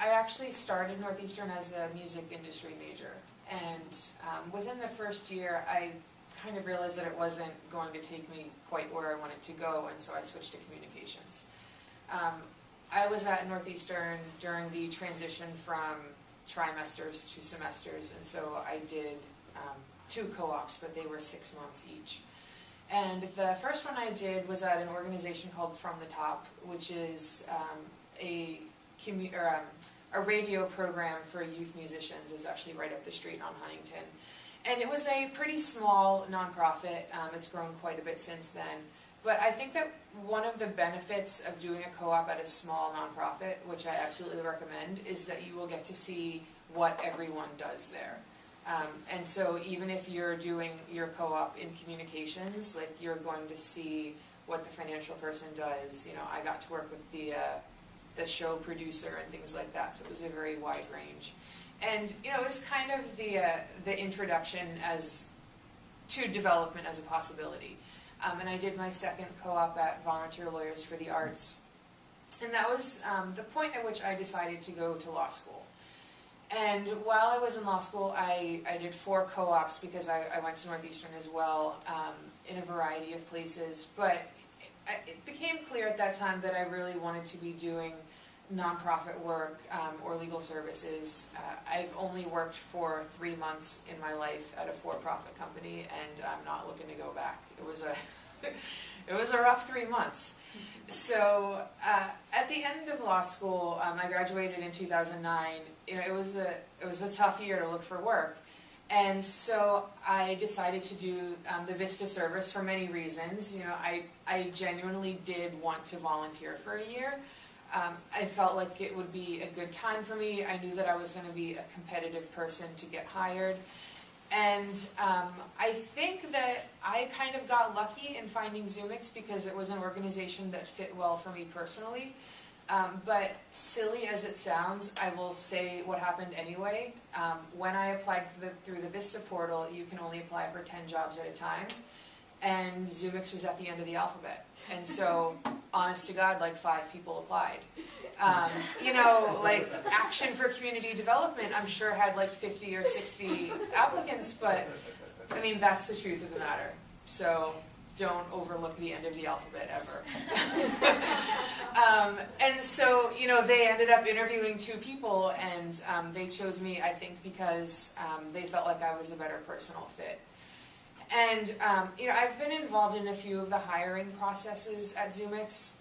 I actually started Northeastern as a music industry major, and within the first year I kind of realized that it wasn't going to take me quite where I wanted to go, and so I switched to communications. I was at Northeastern during the transition from trimesters to semesters, and so I did 2 co-ops, but they were 6 months each. And the first one I did was at an organization called From the Top, which is a radio program for youth musicians. It's actually right up the street on Huntington. And it was a pretty small nonprofit. It's grown quite a bit since then. But I think that one of the benefits of doing a co-op at a small nonprofit, which I absolutely recommend, is that you will get to see what everyone does there. And so even if you're doing your co-op in communications, like, you're going to see what the financial person does. You know, I got to work with the show producer and things like that, so it was a very wide range. And you know, it was kind of the introduction to development as a possibility. And I did my second co-op at Volunteer Lawyers for the Arts, and that was the point at which I decided to go to law school. And while I was in law school, I did 4 co-ops because I went to Northeastern as well, in a variety of places. But it became clear at that time that I really wanted to be doing nonprofit work or legal services. I've only worked for 3 months in my life at a for-profit company, and I'm not looking to go back. It was a it was a rough 3 months. So at the end of law school, I graduated in 2009. You know, it was a tough year to look for work, and so I decided to do the VISTA service for many reasons. You know, I genuinely did want to volunteer for a year. I felt like it would be a good time for me. I knew that I was going to be a competitive person to get hired. And I think that I kind of got lucky in finding Zoomix because it was an organization that fit well for me personally. But silly as it sounds, I will say what happened anyway. When I applied through the VISTA portal, you can only apply for 10 jobs at a time. And Zoomix was at the end of the alphabet. And so, honest to God, like 5 people applied. You know, like Action for Community Development, I'm sure had like 50 or 60 applicants, but I mean, that's the truth of the matter. So don't overlook the end of the alphabet ever. And so, you know, they ended up interviewing 2 people, and they chose me, I think, because they felt like I was a better personal fit. And, you know, I've been involved in a few of the hiring processes at Zoomix,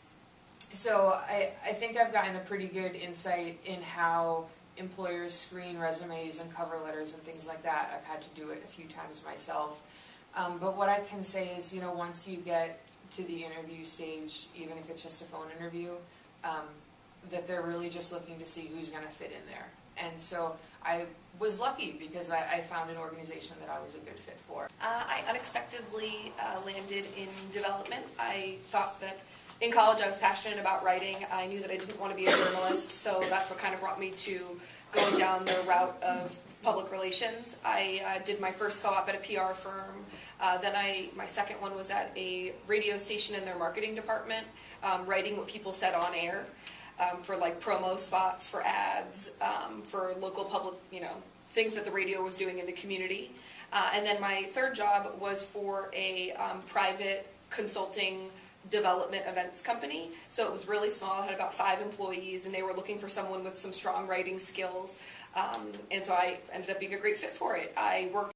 so I think I've gotten a pretty good insight in how employers screen resumes and cover letters and things like that. I've had to do it a few times myself. But what I can say is, you know, once you get to the interview stage, even if it's just a phone interview, that they're really just looking to see who's going to fit in there. And so I was lucky because I found an organization that I was a good fit for. I unexpectedly landed in development. I thought that in college I was passionate about writing. I knew that I didn't want to be a journalist, so that's what kind of brought me to going down the route of public relations. I did my first co-op at a PR firm. Then my second one was at a radio station in their marketing department, writing what people said on air. For like promo spots, for ads, for local public, you know, things that the radio was doing in the community. And then my third job was for a private consulting development events company. So it was really small, had about 5 employees, and they were looking for someone with some strong writing skills. And so I ended up being a great fit for it. I worked